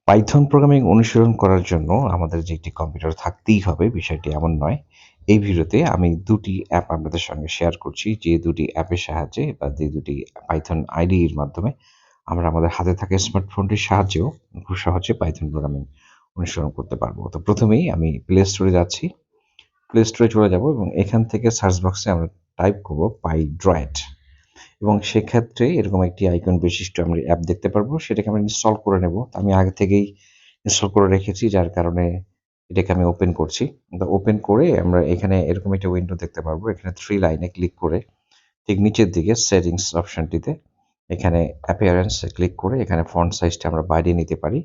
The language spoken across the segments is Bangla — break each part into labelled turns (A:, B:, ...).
A: পাইথন প্রোগ্রামিং অনুশীলন করার জন্য আমাদের যে একটি কম্পিউটার থাকতেই হবে বিষয়টি এমন নয়। এই ভিডিওতে আমি দুটি অ্যাপ আপনাদের সঙ্গে শেয়ার করছি, যে দুটি অ্যাপের সাহায্যে বা যে দুটি পাইথন আইডিইর মাধ্যমে আমরা আমাদের হাতে থাকা স্মার্টফোনটির সাহায্যেও খুব সহজে পাইথন প্রোগ্রামিং অনুসরণ করতে পারবো। তো প্রথমেই আমি প্লে স্টোরে যাচ্ছি, প্লে স্টোরে চলে যাব এবং এখান থেকে সার্চ বক্সে আমরা টাইপ করব পাইড্রয়েড এবং সেক্ষেত্রে এরকম একটি আইকন বিশিষ্ট আমরা অ্যাপ দেখতে পারবো। সেটাকে আমরা ইনস্টল করে নেব। আমি আগে থেকেই ইনস্টল করে রেখেছি, যার কারণে এটাকে আমি ওপেন করছি। তো ওপেন করে আমরা এখানে এরকম একটা উইন্ডো দেখতে পারবো। এখানে 3 লাইনে ক্লিক করে ঠিক নিচের দিকে সেটিংস অপশনটিতে এখানে অ্যাপিয়ারেন্স এ ক্লিক করে এখানে ফন্ট সাইজটা আমরা বাড়িয়ে নিতে পারি।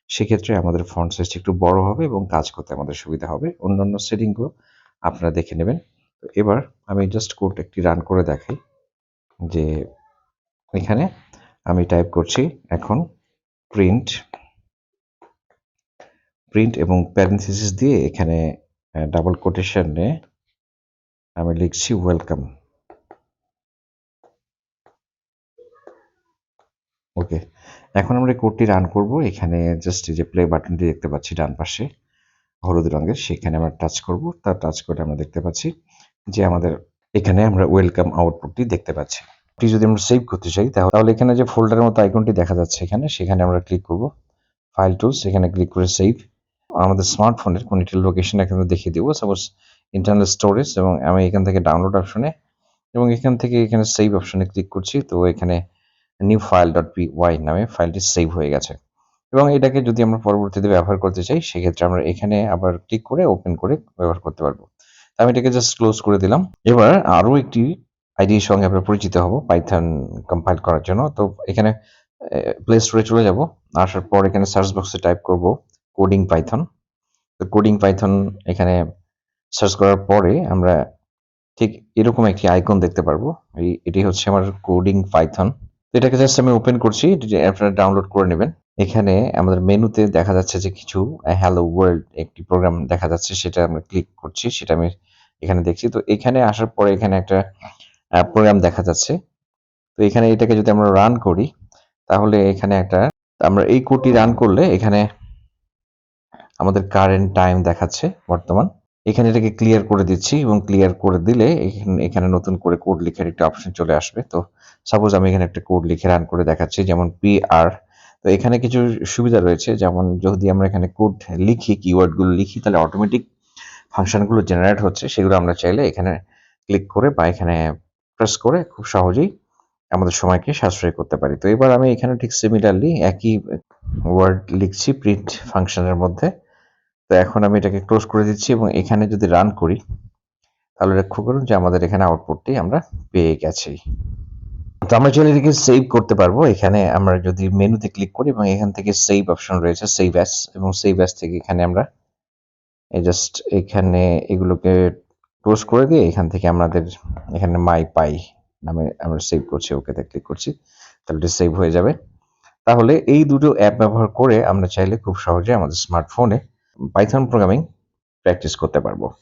A: সেক্ষেত্রে আমাদের ফন্ট সাইজটা একটু বড় হবে এবং কাজ করতে আমাদের সুবিধা হবে। অন্যান্য সেটিংগুলো আপনারা দেখে নেবেন। তো এবার আমি জাস্ট কোড একটি রান করে দেখাই, যে এখানে আমি টাইপ করছি এখন প্রিন্ট এবং প্যারেনথেসিস দিয়ে এখানে ডাবল কোটেশনে আমি লিখছি ওয়েলকাম। ওকে, এখন আমরা কোডটি রান করব। এখানে জাস্ট এই যে প্লে বাটনটি দেখতে পাচ্ছি ডান পাশে হলুদ রঙের, সেখানে আমরা টাচ করব। তার টাচ করে আমরা দেখতে পাচ্ছি যে আমাদের এখানে আমরা ওয়েলকাম আউটপুটটি দেখতে পাচ্ছি। যদি আমরা সেভ করতে চাই তাহলে এখানে যে ফোল্ডারের মতো আইকনটি দেখা যাচ্ছে সেখানে আমরা ক্লিক করব, ফাইল টুলস এখানে ক্লিক করে সেভ। আমাদের স্মার্টফোনের কোনো একটি লোকেশন এখানে দেখিয়ে দেবো, সাপোজ ইন্টারনাল স্টোরেজ, এবং আমি এখান থেকে ডাউনলোড অপশনে এবং এখান থেকে এখানে সেভ অপশনে ক্লিক করছি। তো এখানে new file dot P Y নামে ফাইলটি সেভ হয়ে গেছে এবং এটাকে যদি আমরা পরবর্তীতে ব্যবহার করতে চাই সেক্ষেত্রে আমরা এখানে আবার ক্লিক করে ওপেন করে ব্যবহার করতে পারবো। আমি এটাকে জাস্ট ক্লোজ করে দিলাম। এবার আরও একটি আইডির সঙ্গে আমরা পরিচিত হব পাইথন কম্পাইল করার জন্য। তো এখানে প্লে স্টোরে চলে যাব, আসার পর এখানে সার্চ বক্সে টাইপ করব কোডিং পাইথন। তো কোডিং পাইথন এখানে সার্চ করার পরে আমরা ঠিক এরকম একটি আইকন দেখতে পারবো। এটি হচ্ছে আমার কোডিং পাইথন। তো এটাকে জাস্ট আমি ওপেন করছি, আপনারা ডাউনলোড করে নেবেন। এখানে আমাদের মেনুতে দেখা যাচ্ছে যে কিছু হ্যালো ওয়ার্ল্ড একটি প্রোগ্রাম দেখা যাচ্ছে, সেটা আমরা ক্লিক করছি, সেটা আমি এখানে দেখছি। তো এখানে আসার পরে এখানে একটা প্রোগ্রাম দেখা যাচ্ছে। তো এখানে এটাকে যদি আমরা রান করি তাহলে এখানে আমরা এই কোডটি রান করলে এখানে আমাদের কারেন্ট টাইম দেখাচ্ছে বর্তমান। এখানে এটাকে ক্লিয়ার করে দিচ্ছি এবং ক্লিয়ার করে দিলে এখানে নতুন করে কোড লেখার একটা অপশন চলে আসবে। তো সাপোজ আমি এখানে একটা কোড লিখে রান করে দেখাচ্ছি, যেমন PR। তো এখানে কিছু সুবিধা রয়েছে, যেমন যদি আমরা এখানে কোড লিখি, কিওয়ার্ডগুলো লিখি, তাহলে অটোমেটিক ফাংশনগুলো জেনারেট হচ্ছে। সেগুলো আমরা চাইলে এখানে ক্লিক করে বা এখানে প্রেস করে খুব সহজেই আমাদের সময়কে সাশ্রয় করতে পারি। তো এবার আমি এখানে ঠিক সিমিলারলি একই ওয়ার্ড লিখছি প্রিন্ট ফাংশনের মধ্যে। তো এখন আমি এটাকে ক্লোজ করে দিচ্ছি এবং এখানে যদি রান করি তাহলে লক্ষ্য করুন যে আমাদের এখানে আউটপুটটি আমরা পেয়ে গেছি। তো আমরা চাইলে এটাকে সেভ করতে পারবো। এখানে আমরা যদি মেনুতে ক্লিক করি এবং এখান থেকে সেভ অপশন রয়েছে, সেভ অ্যাজ, এবং সেভ অ্যাজ থেকে এখানে আমরা জাস্ট এখানে এগুলোকে ক্লোজ করে দিয়ে এখান থেকে আমাদের এখানে মাই পাই নামে আমরা সেভ করছি, ওকেতে ক্লিক করছি, তাহলে এটা সেভ হয়ে যাবে। তাহলে এই দুটো অ্যাপ ব্যবহার করে আমরা চাইলে খুব সহজে আমাদের স্মার্টফোনে পাইথন প্রোগ্রামিং প্র্যাকটিস করতে পারবো।